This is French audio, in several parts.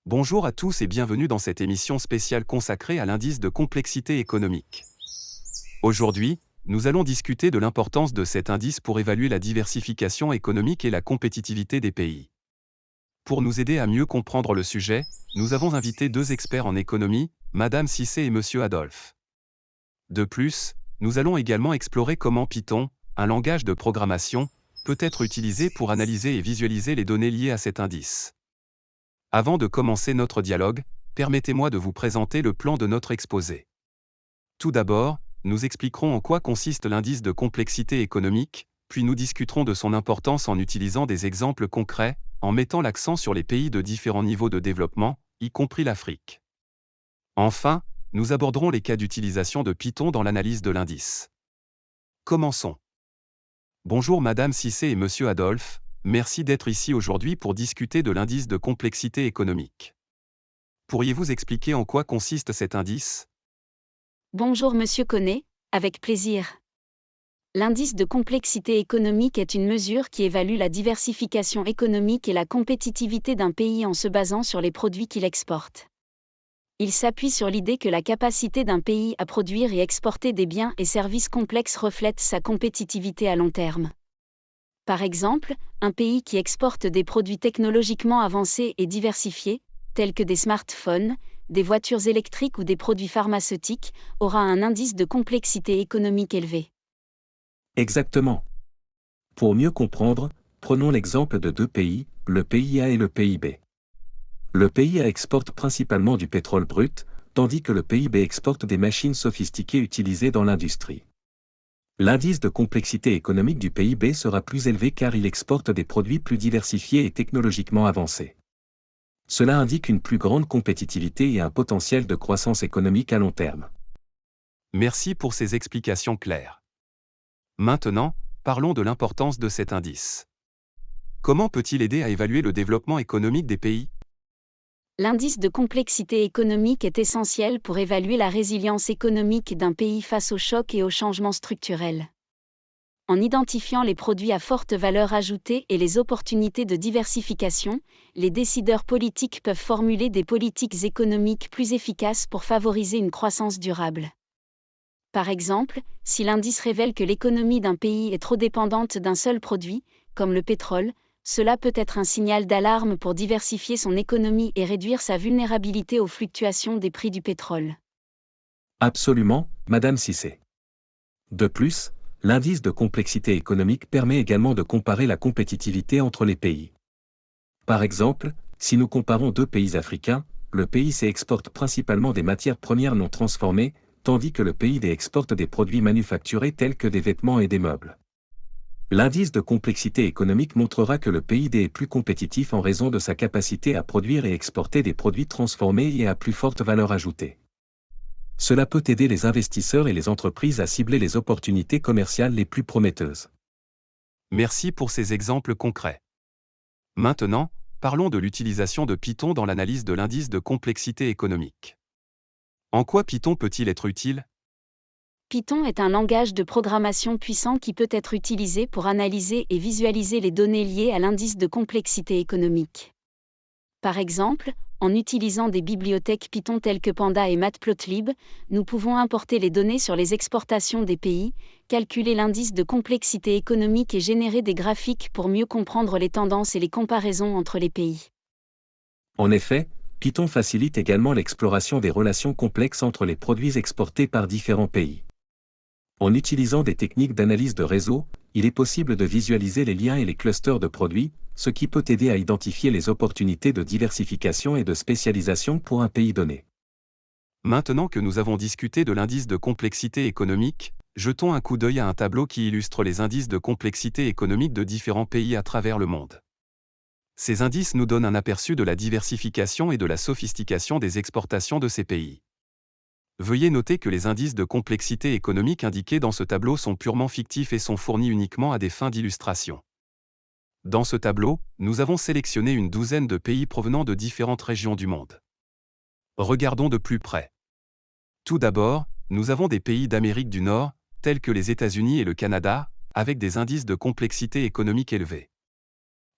Bonjour à tous et bienvenue dans cette émission spéciale consacrée à l'indice de complexité économique. Aujourd'hui, nous allons discuter de l'importance de cet indice pour évaluer la diversification économique et la compétitivité des pays. Pour nous aider à mieux comprendre le sujet, nous avons invité deux experts en économie, Madame Cissé et Monsieur Adolphe. De plus, nous allons également explorer comment Python, un langage de programmation, peut être utilisé pour analyser et visualiser les données liées à cet indice. Avant de commencer notre dialogue, permettez-moi de vous présenter le plan de notre exposé. Tout d'abord, nous expliquerons en quoi consiste l'indice de complexité économique, puis nous discuterons de son importance en utilisant des exemples concrets, en mettant l'accent sur les pays de différents niveaux de développement, y compris l'Afrique. Enfin, nous aborderons les cas d'utilisation de Python dans l'analyse de l'indice. Commençons. Bonjour Madame Cissé et Monsieur Adolphe, merci d'être ici aujourd'hui pour discuter de l'indice de complexité économique. Pourriez-vous expliquer en quoi consiste cet indice ? Bonjour Monsieur Connet, avec plaisir. L'indice de complexité économique est une mesure qui évalue la diversification économique et la compétitivité d'un pays en se basant sur les produits qu'il exporte. Il s'appuie sur l'idée que la capacité d'un pays à produire et exporter des biens et services complexes reflète sa compétitivité à long terme. Par exemple, un pays qui exporte des produits technologiquement avancés et diversifiés, tels que des smartphones, des voitures électriques ou des produits pharmaceutiques, aura un indice de complexité économique élevé. Exactement. Pour mieux comprendre, prenons l'exemple de deux pays, le pays A et le pays B. Le pays A exporte principalement du pétrole brut, tandis que le pays B exporte des machines sophistiquées utilisées dans l'industrie. L'indice de complexité économique du pays B sera plus élevé car il exporte des produits plus diversifiés et technologiquement avancés. Cela indique une plus grande compétitivité et un potentiel de croissance économique à long terme. Merci pour ces explications claires. Maintenant, parlons de l'importance de cet indice. Comment peut-il aider à évaluer le développement économique des pays ? L'indice de complexité économique est essentiel pour évaluer la résilience économique d'un pays face aux chocs et aux changements structurels. En identifiant les produits à forte valeur ajoutée et les opportunités de diversification, les décideurs politiques peuvent formuler des politiques économiques plus efficaces pour favoriser une croissance durable. Par exemple, si l'indice révèle que l'économie d'un pays est trop dépendante d'un seul produit, comme le pétrole, cela peut être un signal d'alarme pour diversifier son économie et réduire sa vulnérabilité aux fluctuations des prix du pétrole. Absolument, Madame Cissé. De plus, l'indice de complexité économique permet également de comparer la compétitivité entre les pays. Par exemple, si nous comparons deux pays africains, le pays C exporte principalement des matières premières non transformées, tandis que le pays D exporte des produits manufacturés tels que des vêtements et des meubles. L'indice de complexité économique montrera que le pays D est plus compétitif en raison de sa capacité à produire et exporter des produits transformés et à plus forte valeur ajoutée. Cela peut aider les investisseurs et les entreprises à cibler les opportunités commerciales les plus prometteuses. Merci pour ces exemples concrets. Maintenant, parlons de l'utilisation de Python dans l'analyse de l'indice de complexité économique. En quoi Python peut-il être utile ? Python est un langage de programmation puissant qui peut être utilisé pour analyser et visualiser les données liées à l'indice de complexité économique. Par exemple, en utilisant des bibliothèques Python telles que Panda et Matplotlib, nous pouvons importer les données sur les exportations des pays, calculer l'indice de complexité économique et générer des graphiques pour mieux comprendre les tendances et les comparaisons entre les pays. En effet, Python facilite également l'exploration des relations complexes entre les produits exportés par différents pays. En utilisant des techniques d'analyse de réseau, il est possible de visualiser les liens et les clusters de produits, ce qui peut aider à identifier les opportunités de diversification et de spécialisation pour un pays donné. Maintenant que nous avons discuté de l'indice de complexité économique, jetons un coup d'œil à un tableau qui illustre les indices de complexité économique de différents pays à travers le monde. Ces indices nous donnent un aperçu de la diversification et de la sophistication des exportations de ces pays. Veuillez noter que les indices de complexité économique indiqués dans ce tableau sont purement fictifs et sont fournis uniquement à des fins d'illustration. Dans ce tableau, nous avons sélectionné une douzaine de pays provenant de différentes régions du monde. Regardons de plus près. Tout d'abord, nous avons des pays d'Amérique du Nord, tels que les États-Unis et le Canada, avec des indices de complexité économique élevés.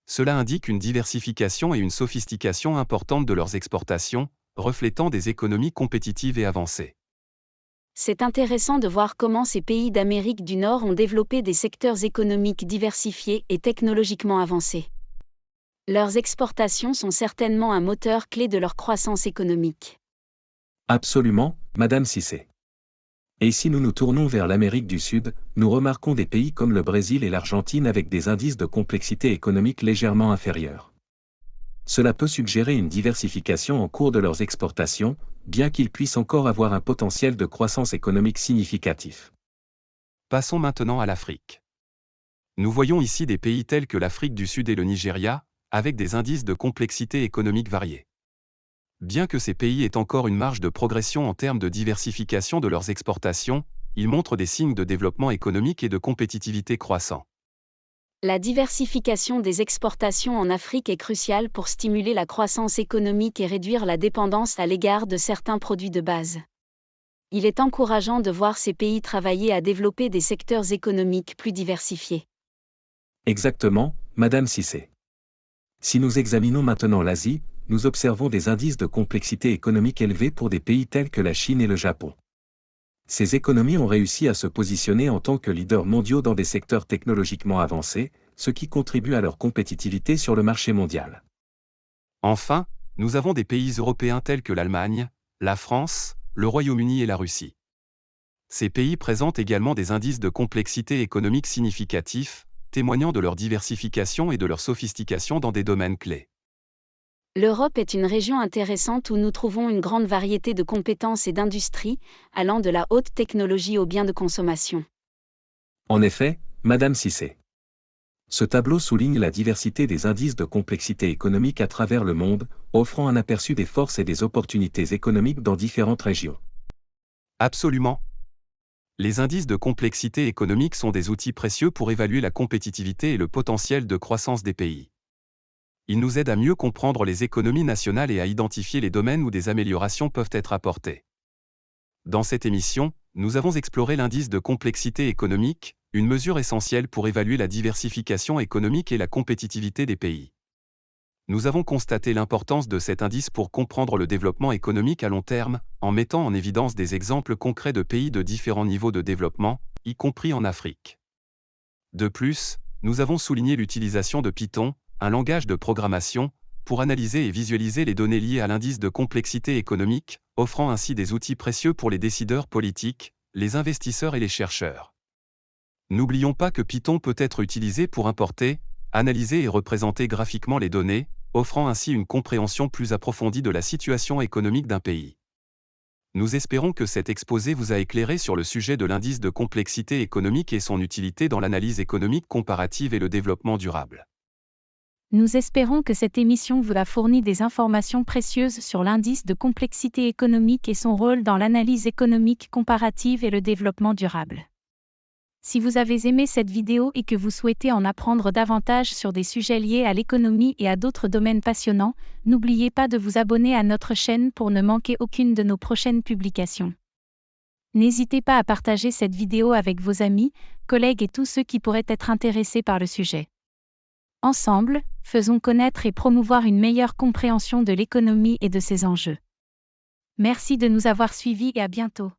Cela indique une diversification et une sophistication importante de leurs exportations, reflétant des économies compétitives et avancées. C'est intéressant de voir comment ces pays d'Amérique du Nord ont développé des secteurs économiques diversifiés et technologiquement avancés. Leurs exportations sont certainement un moteur clé de leur croissance économique. Absolument, Madame Cissé. Et si nous nous tournons vers l'Amérique du Sud, nous remarquons des pays comme le Brésil et l'Argentine avec des indices de complexité économique légèrement inférieurs. Cela peut suggérer une diversification en cours de leurs exportations, bien qu'ils puissent encore avoir un potentiel de croissance économique significatif. Passons maintenant à l'Afrique. Nous voyons ici des pays tels que l'Afrique du Sud et le Nigeria, avec des indices de complexité économique variés. Bien que ces pays aient encore une marge de progression en termes de diversification de leurs exportations, ils montrent des signes de développement économique et de compétitivité croissant. La diversification des exportations en Afrique est cruciale pour stimuler la croissance économique et réduire la dépendance à l'égard de certains produits de base. Il est encourageant de voir ces pays travailler à développer des secteurs économiques plus diversifiés. Exactement, Madame Cissé. Si nous examinons maintenant l'Asie, nous observons des indices de complexité économique élevés pour des pays tels que la Chine et le Japon. Ces économies ont réussi à se positionner en tant que leaders mondiaux dans des secteurs technologiquement avancés, ce qui contribue à leur compétitivité sur le marché mondial. Enfin, nous avons des pays européens tels que l'Allemagne, la France, le Royaume-Uni et la Russie. Ces pays présentent également des indices de complexité économique significatifs, témoignant de leur diversification et de leur sophistication dans des domaines clés. L'Europe est une région intéressante où nous trouvons une grande variété de compétences et d'industries, allant de la haute technologie aux biens de consommation. En effet, Madame Cissé. Ce tableau souligne la diversité des indices de complexité économique à travers le monde, offrant un aperçu des forces et des opportunités économiques dans différentes régions. Absolument. Les indices de complexité économique sont des outils précieux pour évaluer la compétitivité et le potentiel de croissance des pays. Ils nous aident à mieux comprendre les économies nationales et à identifier les domaines où des améliorations peuvent être apportées. Dans cette émission, nous avons exploré l'indice de complexité économique, une mesure essentielle pour évaluer la diversification économique et la compétitivité des pays. Nous avons constaté l'importance de cet indice pour comprendre le développement économique à long terme, en mettant en évidence des exemples concrets de pays de différents niveaux de développement, y compris en Afrique. De plus, nous avons souligné l'utilisation de Python, un langage de programmation, pour analyser et visualiser les données liées à l'indice de complexité économique, offrant ainsi des outils précieux pour les décideurs politiques, les investisseurs et les chercheurs. N'oublions pas que Python peut être utilisé pour importer, analyser et représenter graphiquement les données, offrant ainsi une compréhension plus approfondie de la situation économique d'un pays. Nous espérons que cet exposé vous a éclairé sur le sujet de l'indice de complexité économique et son utilité dans l'analyse économique comparative et le développement durable. Nous espérons que cette émission vous a fourni des informations précieuses sur l'indice de complexité économique et son rôle dans l'analyse économique comparative et le développement durable. Si vous avez aimé cette vidéo et que vous souhaitez en apprendre davantage sur des sujets liés à l'économie et à d'autres domaines passionnants, n'oubliez pas de vous abonner à notre chaîne pour ne manquer aucune de nos prochaines publications. N'hésitez pas à partager cette vidéo avec vos amis, collègues et tous ceux qui pourraient être intéressés par le sujet. Ensemble, faisons connaître et promouvoir une meilleure compréhension de l'économie et de ses enjeux. Merci de nous avoir suivis et à bientôt.